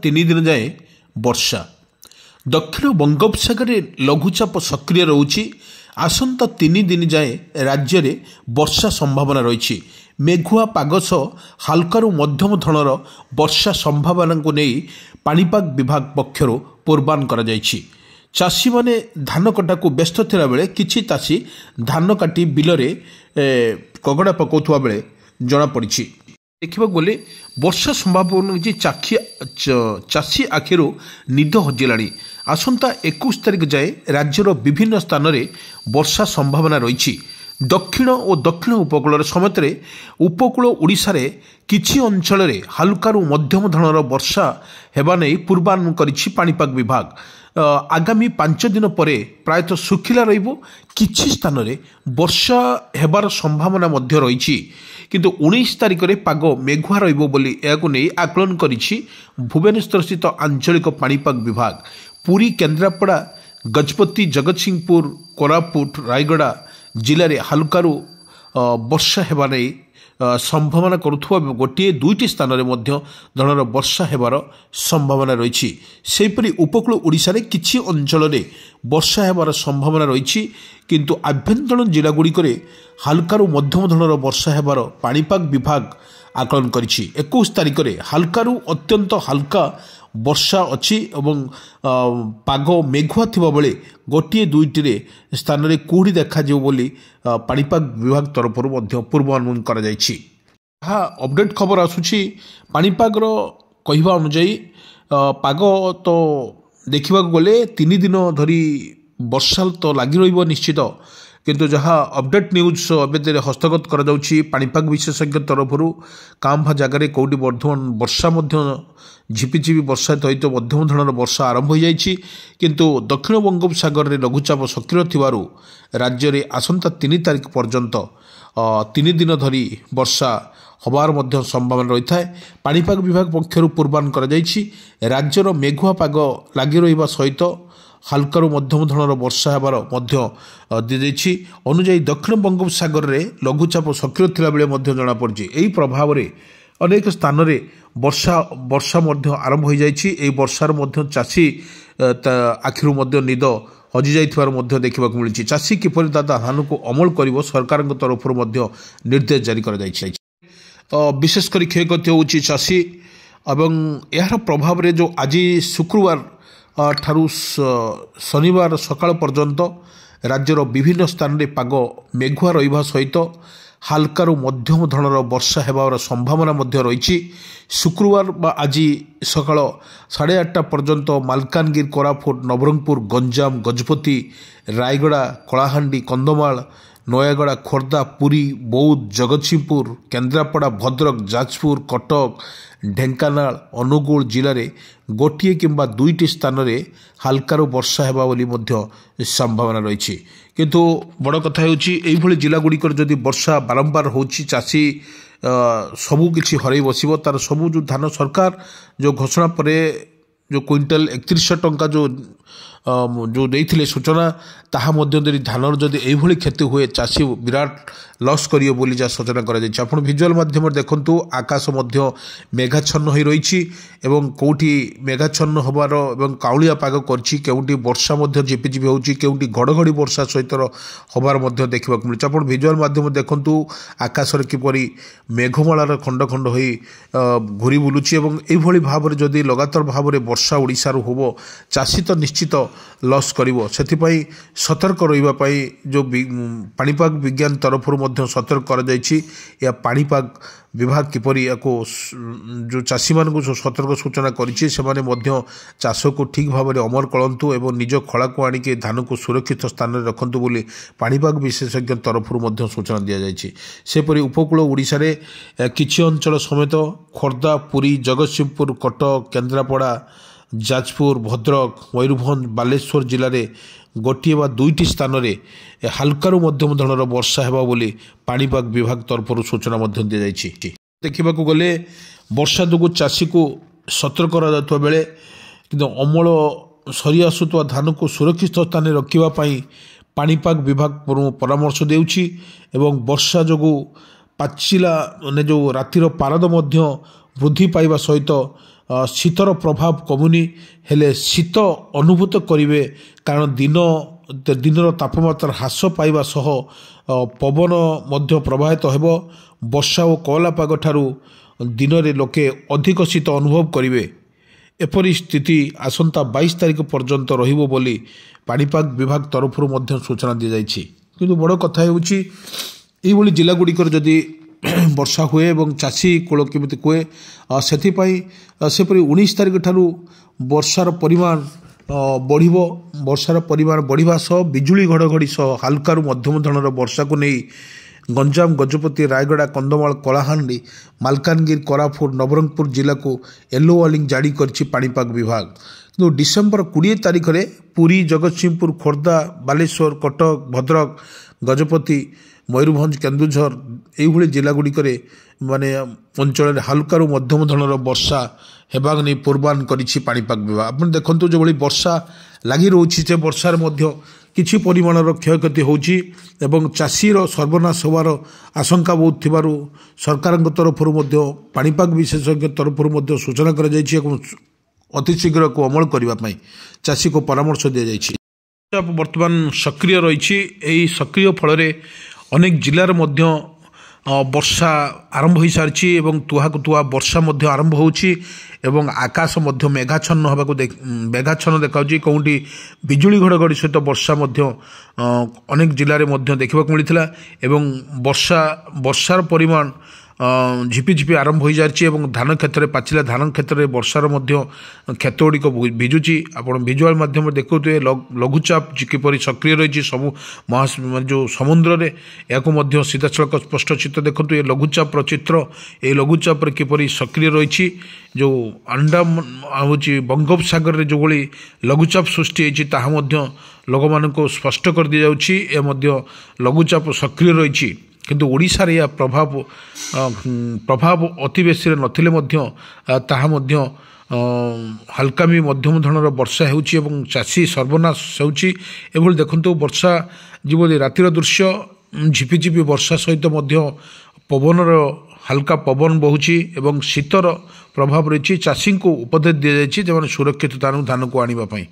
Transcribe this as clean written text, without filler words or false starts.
ତିନି ଦିନ ଯାଏ ବର୍ଷା। ଦକ୍ଷିଣ ବଙ୍ଗୋପସାଗରରେ ଲଘୁଚାପ ସକ୍ରିୟ ରହୁଛି। ଆସନ୍ତା 3 ଦିନ ଯାଏ ରାଜ୍ୟରେ ବର୍ଷା ସମ୍ଭାବନା ରହିଛି। ମେଘୁଆ ପାଗ ସହ ହାଲକାରୁ ମଧ୍ୟମ ଧରଣର ବର୍ଷା ସମ୍ଭାବନାକୁ ନେଇ ପାଣିପାଗ ବିଭାଗ ପକ୍ଷରୁ ପୂର୍ବାନୁମାନ କରାଯାଇଛି। ଚାଷୀମାନେ ଧାନ କଟାକୁ ବ୍ୟସ୍ତ ଥିଲାବେଳେ କିଛି ଚାଷୀ ଧାନ କାଟି ବିଲରେ କଗଡ଼ା ପକାଉଥିବା ବେଳେ ଜଣାପଡ଼ିଛି। ଦେଖିବାକୁ ଗଲେ ବର୍ଷା ସମ୍ଭାବନା ହେଉଛି ଚାଷୀ ଆଖିରୁ ନିଦ ହଜିଲାଣି। ଆସନ୍ତା 21 ତାରିଖ ଯାଏ ରାଜ୍ୟର ବିଭିନ୍ନ ସ୍ଥାନରେ ବର୍ଷା ସମ୍ଭାବନା ରହିଛି। ଦକ୍ଷିଣ ଓ ଦକ୍ଷିଣ ଉପକୂଳର ସମେତରେ ଉପକୂଳ ଓଡ଼ିଶାରେ କିଛି ଅଞ୍ଚଳରେ ହାଲକାରୁ ମଧ୍ୟମ ଧରଣର ବର୍ଷା ହେବା ନେଇ ପୂର୍ବାନୁମାନ କରିଛି ପାଣିପାଗ ବିଭାଗ। ଆଗାମୀ 5 ଦିନ ପରେ ପ୍ରାୟତଃ ଶୁଖିଲା ରହିବ। କିଛି ସ୍ଥାନରେ ବର୍ଷା ହେବାର ସମ୍ଭାବନା ମଧ୍ୟ ରହିଛି। କିନ୍ତୁ 19 ତାରିଖରେ ପାଗ ମେଘୁଆ ରହିବ ବୋଲି ଏହାକୁ ନେଇ ଆକଳନ କରିଛି ଭୁବନେଶ୍ୱରସ୍ଥିତ ଆଞ୍ଚଳିକ ପାଣିପାଗ ବିଭାଗ। ପୁରୀ, କେନ୍ଦ୍ରାପଡ଼ା, ଗଜପତି, ଜଗତସିଂହପୁର, କୋରାପୁଟ, ରାୟଗଡ଼ା ଜିଲ୍ଲାରେ ହାଲକାରୁ ବର୍ଷା ହେବା ନେଇ ସମ୍ଭାବନା କରୁଥିବା ଗୋଟିଏ 2ଟି ସ୍ଥାନରେ ମଧ୍ୟ ଧରଣର ବର୍ଷା ହେବାର ସମ୍ଭାବନା ରହିଛି। ସେହିପରି ଉପକୂଳ ଓଡ଼ିଶାରେ କିଛି ଅଞ୍ଚଳରେ ବର୍ଷା ହେବାର ସମ୍ଭାବନା ରହିଛି। କିନ୍ତୁ ଆଭ୍ୟନ୍ତରୀଣ ଜିଲ୍ଲାଗୁଡ଼ିକରେ ହାଲକାରୁ ମଧ୍ୟମ ଧରଣର ବର୍ଷା ହେବାର ପାଣିପାଗ ବିଭାଗ ଆକଳନ କରିଛି। 21 ତାରିଖରେ ହାଲକାରୁ ଅତ୍ୟନ୍ତ ହାଲକା ବର୍ଷା ଅଛି ଏବଂ ପାଗ ମେଘୁଆ ଥିବାବେଳେ ଗୋଟିଏ 2ଟିରେ ସ୍ଥାନରେ କୁହୁଡ଼ି ଦେଖାଯିବ ବୋଲି ପାଣିପାଗ ବିଭାଗ ତରଫରୁ ମଧ୍ୟ ପୂର୍ବାନୁମାନ କରାଯାଇଛି। ଯାହା ଅପଡେଟ୍ ଖବର ଆସୁଛି ପାଣିପାଗର କହିବା ଅନୁଯାୟୀ ପାଗ ତ ଦେଖିବାକୁ ଗଲେ 3 ଦିନ ଧରି ବର୍ଷା ତ ଲାଗି ରହିବ ନିଶ୍ଚିତ। କିନ୍ତୁ ଯାହା ଅପଡେଟ୍ ନ୍ୟୁଜ୍ ଏବେ ହସ୍ତଗତ କରାଯାଉଛି ପାଣିପାଗ ବିଶେଷଜ୍ଞ ତରଫରୁ କାଁ ଭାଁ ଜାଗାରେ କେଉଁଠି ବର୍ତ୍ତମାନ ବର୍ଷା ମଧ୍ୟ ଝିପିଝିପି ବର୍ଷା ସହିତ ମଧ୍ୟମ ଧରଣର ବର୍ଷା ଆରମ୍ଭ ହୋଇଯାଇଛି। କିନ୍ତୁ ଦକ୍ଷିଣ ବଙ୍ଗୋପସାଗରରେ ଲଘୁଚାପ ସକ୍ରିୟ ଥିବାରୁ ରାଜ୍ୟରେ ଆସନ୍ତା 3 ତାରିଖ ପର୍ଯ୍ୟନ୍ତ 3 ଦିନ ଧରି ବର୍ଷା ହେବାର ମଧ୍ୟ ସମ୍ଭାବନା ରହିଥାଏ। ପାଣିପାଗ ବିଭାଗ ପକ୍ଷରୁ ପୂର୍ବାନୁମାନ କରାଯାଇଛି ରାଜ୍ୟର ମେଘୁଆ ପାଗ ଲାଗି ରହିବା ସହିତ ହାଲକାରୁ ମଧ୍ୟମ ଧରଣର ବର୍ଷା ହେବାର ମଧ୍ୟ ଦିଆଯାଇଛି। ଅନୁଯାୟୀ ଦକ୍ଷିଣ ବଙ୍ଗୋପସାଗରରେ ଲଘୁଚାପ ସକ୍ରିୟ ଥିଲାବେଳେ ମଧ୍ୟ ଜଣାପଡ଼ିଛି ଏହି ପ୍ରଭାବରେ ଅନେକ ସ୍ଥାନରେ ବର୍ଷା ମଧ୍ୟ ଆରମ୍ଭ ହୋଇଯାଇଛି। ଏହି ବର୍ଷାର ମଧ୍ୟ ଚାଷୀ ଆଖିରୁ ମଧ୍ୟ ନିଦ ହଜିଯାଇଥିବାର ମଧ୍ୟ ଦେଖିବାକୁ ମିଳିଛି। ଚାଷୀ କିପରି ଧାନକୁ ଅମଳ କରିବ ସରକାରଙ୍କ ତରଫରୁ ମଧ୍ୟ ନିର୍ଦ୍ଦେଶ ଜାରି କରାଯାଇଛି। ବିଶେଷ କରି କ୍ଷୟକ୍ଷତି ହେଉଛି ଚାଷୀ ଏବଂ ଏହାର ପ୍ରଭାବରେ ଯେଉଁ ଆଜି ଶୁକ୍ରବାର ଠାରୁ ଶନିବାର ସକାଳ ପର୍ଯ୍ୟନ୍ତ ରାଜ୍ୟର ବିଭିନ୍ନ ସ୍ଥାନରେ ପାଗ ମେଘୁଆ ରହିବା ସହିତ ହାଲକାରୁ ମଧ୍ୟମ ଧରଣର ବର୍ଷା ହେବାର ସମ୍ଭାବନା ମଧ୍ୟ ରହିଛି। ଶୁକ୍ରବାର ବା ଆଜି ସକାଳ 8:30 ପର୍ଯ୍ୟନ୍ତ ମାଲକାନଗିରି, କୋରାପୁଟ, ନବରଙ୍ଗପୁର, ଗଞ୍ଜାମ, ଗଜପତି, ରାୟଗଡ଼ା, କଳାହାଣ୍ଡି, କନ୍ଧମାଳ, ନୟାଗଡ଼, ଖୋର୍ଦ୍ଧା, ପୁରୀ, ବୌଦ୍ଧ, ଜଗତସିଂହପୁର, କେନ୍ଦ୍ରାପଡ଼ା, ଭଦ୍ରକ, ଯାଜପୁର, କଟକ, ଢେଙ୍କାନାଳ, ଅନୁଗୁଳ ଜିଲ୍ଲାରେ ଗୋଟିଏ କିମ୍ବା 2ଟି ସ୍ଥାନରେ ହାଲକାରୁ ବର୍ଷା ହେବା ବୋଲି ମଧ୍ୟ ସମ୍ଭାବନା ରହିଛି। କିନ୍ତୁ ବଡ଼ କଥା ହେଉଛି ଏଇଭଳି ଜିଲ୍ଲାଗୁଡ଼ିକରେ ଯଦି ବର୍ଷା ବାରମ୍ବାର ହେଉଛି ଚାଷୀ ସବୁ କିଛି ହରାଇ ବସିବ। ତାର ସବୁ ଯେଉଁ ଧାନ ସରକାର ଯେଉଁ ଘୋଷଣା ପରେ ଯେଉଁ କ୍ୱିଣ୍ଟାଲ 3100 ଟଙ୍କା ଯେଉଁ ଦେଇଥିଲେ ସୂଚନା ତାହା ମଧ୍ୟ ଯଦି ଧାନର ଯଦି ଏଇଭଳି କ୍ଷତି ହୁଏ ଚାଷୀ ବିରାଟ ଲସ୍ କରିବ ବୋଲି ଯାହା ସୂଚନା କରାଯାଇଛି। ଆପଣ ଭିଜୁଆଲ ମାଧ୍ୟମରେ ଦେଖନ୍ତୁ ଆକାଶ ମଧ୍ୟ ମେଘାଚ୍ଛନ୍ନ ହୋଇ ରହିଛି ଏବଂ କେଉଁଠି ମେଘାଚ୍ଛନ୍ନ ହେବାର ଏବଂ କାଉଁଳିଆ ପାଗ କରିଛି, କେଉଁଠି ବର୍ଷା ମଧ୍ୟ ଝିପିଝିପି ହେଉଛି, କେଉଁଠି ଘଡ଼ଘଡ଼ି ବର୍ଷା ସହିତ ହେବାର ମଧ୍ୟ ଦେଖିବାକୁ ମିଳୁଛି। ଆପଣ ଭିଜୁଆଲ ମାଧ୍ୟମରେ ଦେଖନ୍ତୁ ଆକାଶରେ କିପରି ମେଘମାଳାର ଖଣ୍ଡ ଖଣ୍ଡ ହୋଇ ଘୁରି ବୁଲୁଛି ଏବଂ ଏଇଭଳି ଭାବରେ ଯଦି ଲଗାତାର ଭାବରେ ବର୍ଷା ଓଡ଼ିଶାରୁ ହେବ ଚାଷୀ ତ ନିଶ୍ଚିତ ଲସ୍ କରିବ। ସେଥିପାଇଁ ସତର୍କ ରହିବା ପାଇଁ ଯେଉଁ ପାଣିପାଗ ବିଜ୍ଞାନ ତରଫରୁ ମଧ୍ୟ ସତର୍କ କରାଯାଇଛି। ଏହା ପାଣିପାଗ ବିଭାଗ କିପରି ଏହାକୁ ଯେଉଁ ଚାଷୀମାନଙ୍କୁ ଯେଉଁ ସତର୍କ ସୂଚନା କରିଛି ସେମାନେ ମଧ୍ୟ ଚାଷକୁ ଠିକ୍ ଭାବରେ ଅମଳ କରନ୍ତୁ ଏବଂ ନିଜ ଖଳାକୁ ଆଣିକି ଧାନକୁ ସୁରକ୍ଷିତ ସ୍ଥାନରେ ରଖନ୍ତୁ ବୋଲି ପାଣିପାଗ ବିଶେଷଜ୍ଞ ତରଫରୁ ମଧ୍ୟ ସୂଚନା ଦିଆଯାଇଛି। ସେପରି ଉପକୂଳ ଓଡ଼ିଶାରେ କିଛି ଅଞ୍ଚଳ ସମେତ ଖୋର୍ଦ୍ଧା, ପୁରୀ, ଜଗତସିଂହପୁର, କଟକ, କେନ୍ଦ୍ରାପଡ଼ା, ଯାଜପୁର, ଭଦ୍ରକ, ମୟୂରଭଞ୍ଜ, ବାଲେଶ୍ୱର ଜିଲ୍ଲାରେ ଗୋଟିଏ ବା 2ଟି ସ୍ଥାନରେ ହାଲକାରୁ ମଧ୍ୟମ ଧରଣର ବର୍ଷା ହେବା ବୋଲି ପାଣିପାଗ ବିଭାଗ ତରଫରୁ ସୂଚନା ମଧ୍ୟ ଦିଆଯାଇଛି। ଦେଖିବାକୁ ଗଲେ ବର୍ଷା ଯୋଗୁଁ ଚାଷୀକୁ ସତର୍କ କରାଯାଉଥିବା ବେଳେ କିନ୍ତୁ ଅମଳ ସରି ଆସୁଥିବା ଧାନକୁ ସୁରକ୍ଷିତ ସ୍ଥାନରେ ରଖିବା ପାଇଁ ପାଣିପାଗ ବିଭାଗ ପରାମର୍ଶ ଦେଉଛି ଏବଂ ବର୍ଷା ଯୋଗୁଁ ପାଚିଲା ଯେଉଁ ରାତିର ପାରଦ ମଧ୍ୟ ବୃଦ୍ଧି ପାଇବା ସହିତ ଶୀତର ପ୍ରଭାବ କମୁନି, ହେଲେ ଶୀତ ଅନୁଭୂତ କରିବେ। କାରଣ ଦିନର ତାପମାତ୍ରା ହ୍ରାସ ପାଇବା ସହ ପବନ ମଧ୍ୟ ପ୍ରବାହିତ ହେବ। ବର୍ଷା ଓ କୋହଲା ପାଗ ଠାରୁ ଦିନରେ ଲୋକେ ଅଧିକ ଶୀତ ଅନୁଭବ କରିବେ। ଏପରି ସ୍ଥିତି ଆସନ୍ତା 22 ତାରିଖ ପର୍ଯ୍ୟନ୍ତ ରହିବ ବୋଲି ପାଣିପାଗ ବିଭାଗ ତରଫରୁ ମଧ୍ୟ ସୂଚନା ଦିଆଯାଇଛି। କିନ୍ତୁ ବଡ଼ କଥା ହେଉଛି ଏଇଭଳି ଜିଲ୍ଲାଗୁଡ଼ିକରେ ଯଦି ବର୍ଷା ହୁଏ ଏବଂ ଚାଷୀ କୂଳ କେମିତି ହୁଏ, ସେଥିପାଇଁ ସେପରି 19 ତାରିଖ ଠାରୁ ବର୍ଷାର ପରିମାଣ ବଢ଼ିବ। ବର୍ଷାର ପରିମାଣ ବଢ଼ିବା ସହ ବିଜୁଳି ଘଡ଼ଘଡ଼ି ସହ ହାଲକାରୁ ମଧ୍ୟମ ଧରଣର ବର୍ଷାକୁ ନେଇ ଗଞ୍ଜାମ, ଗଜପତି, ରାୟଗଡ଼ା, କନ୍ଧମାଳ, କଳାହାଣ୍ଡି, ମାଲକାନଗିରି, କୋରାପୁଟ, ନବରଙ୍ଗପୁର ଜିଲ୍ଲାକୁ ୟେଲୋ ୱାର୍ଣ୍ଣିଂ ଜାରି କରିଛି ପାଣିପାଗ ବିଭାଗ। କିନ୍ତୁ ଡିସେମ୍ବର 20 ତାରିଖରେ ପୁରୀ, ଜଗତସିଂହପୁର, ଖୋର୍ଦ୍ଧା, ବାଲେଶ୍ୱର, କଟକ, ଭଦ୍ରକ, ଗଜପତି, ମୟୂରଭଞ୍ଜ, କେନ୍ଦୁଝର ଏଇଭଳି ଜିଲ୍ଲାଗୁଡ଼ିକରେ ଅଞ୍ଚଳରେ ହାଲକାରୁ ମଧ୍ୟମ ଧରଣର ବର୍ଷା ହେବାକୁ ନେଇ ପୂର୍ବାନୁମାନ କରିଛି ପାଣିପାଗ ବିଭାଗ। ଆପଣ ଦେଖନ୍ତୁ ଯେଭଳି ବର୍ଷା ଲାଗି ରହୁଛି, ସେ ବର୍ଷାରେ ମଧ୍ୟ କିଛି ପରିମାଣର କ୍ଷୟକ୍ଷତି ହେଉଛି ଏବଂ ଚାଷୀର ସର୍ବନାଶ ହେବାର ଆଶଙ୍କା ବହୁତ ଥିବାରୁ ସରକାରଙ୍କ ତରଫରୁ ମଧ୍ୟ ପାଣିପାଗ ବିଶେଷଜ୍ଞ ତରଫରୁ ମଧ୍ୟ ସୂଚନା କରାଯାଇଛି ଏବଂ ଅତିଶୀଘ୍ର ଏହାକୁ ଅମଳ କରିବା ପାଇଁ ଚାଷୀକୁ ପରାମର୍ଶ ଦିଆଯାଇଛି। ବର୍ତ୍ତମାନ ସକ୍ରିୟ ରହିଛି। ଏହି ସକ୍ରିୟ ଫଳରେ ଅନେକ ଜିଲ୍ଲାରେ ମଧ୍ୟ ବର୍ଷା ଆରମ୍ଭ ହୋଇସାରିଛି ଏବଂ ତୁହାକୁ ତୁହା ବର୍ଷା ମଧ୍ୟ ଆରମ୍ଭ ହେଉଛି ଏବଂ ଆକାଶ ମଧ୍ୟ ମେଘାଚ୍ଛନ୍ନ ଦେଖାଉଛି। କେଉଁଠି ବିଜୁଳି ଘଡ଼ଘଡ଼ି ସହିତ ବର୍ଷା ମଧ୍ୟ ଅନେକ ଜିଲ୍ଲାରେ ମଧ୍ୟ ଦେଖିବାକୁ ମିଳିଥିଲା ଏବଂ ବର୍ଷାର ପରିମାଣ ଝିପିଝିପି ଆରମ୍ଭ ହୋଇଯାଇଛି ଏବଂ ଧାନ କ୍ଷେତ୍ରରେ, ପାଚିଲା ଧାନ କ୍ଷେତ୍ରରେ ବର୍ଷାର ମଧ୍ୟ କ୍ଷେତଗୁଡ଼ିକ ଭିଜୁଛି। ଆପଣ ଭିଜୁଆଲ ମାଧ୍ୟମରେ ଦେଖୁଥିବେ ଲଘୁଚାପ କିପରି ସକ୍ରିୟ ରହିଛି ସବୁ ଯେଉଁ ସମୁଦ୍ରରେ, ଏହାକୁ ମଧ୍ୟ ସିଧାସଳଖ ସ୍ପଷ୍ଟ ଚିତ୍ର ଦେଖନ୍ତୁ। ଏ ଲଘୁଚାପର ଚିତ୍ର, ଏହି ଲଘୁଚାପରେ କିପରି ସକ୍ରିୟ ରହିଛି। ଯେଉଁ ଆଣ୍ଡାମାନ ହେଉଛି ବଙ୍ଗୋପସାଗରରେ ଯେଉଁଭଳି ଲଘୁଚାପ ସୃଷ୍ଟି ହୋଇଛି ତାହା ମଧ୍ୟ ଲୋକମାନଙ୍କୁ ସ୍ପଷ୍ଟ କରିଦିଆଯାଉଛି। ଏ ମଧ୍ୟ ଲଘୁଚାପ ସକ୍ରିୟ ରହିଛି। କିନ୍ତୁ ଓଡ଼ିଶାରେ ଏହା ପ୍ରଭାବ ଅତି ବେଶୀରେ ନଥିଲେ ମଧ୍ୟ ତାହା ମଧ୍ୟ ହାଲକାମି ମଧ୍ୟମ ଧରଣର ବର୍ଷା ହେଉଛି ଏବଂ ଚାଷୀ ସର୍ବନାଶ ହେଉଛି। ଏଭଳି ଦେଖନ୍ତୁ ବର୍ଷା ଯେଭଳି ରାତିର ଦୃଶ୍ୟ, ଝିପିଝିପି ବର୍ଷା ସହିତ ମଧ୍ୟ ପବନର ହାଲକା ପବନ ବହୁଛି ଏବଂ ଶୀତର ପ୍ରଭାବ ରହିଛି। ଚାଷୀଙ୍କୁ ଉପଦେଶ ଦିଆଯାଇଛି ଯେମାନେ ସୁରକ୍ଷିତ ଧାନକୁ ଆଣିବା ପାଇଁ।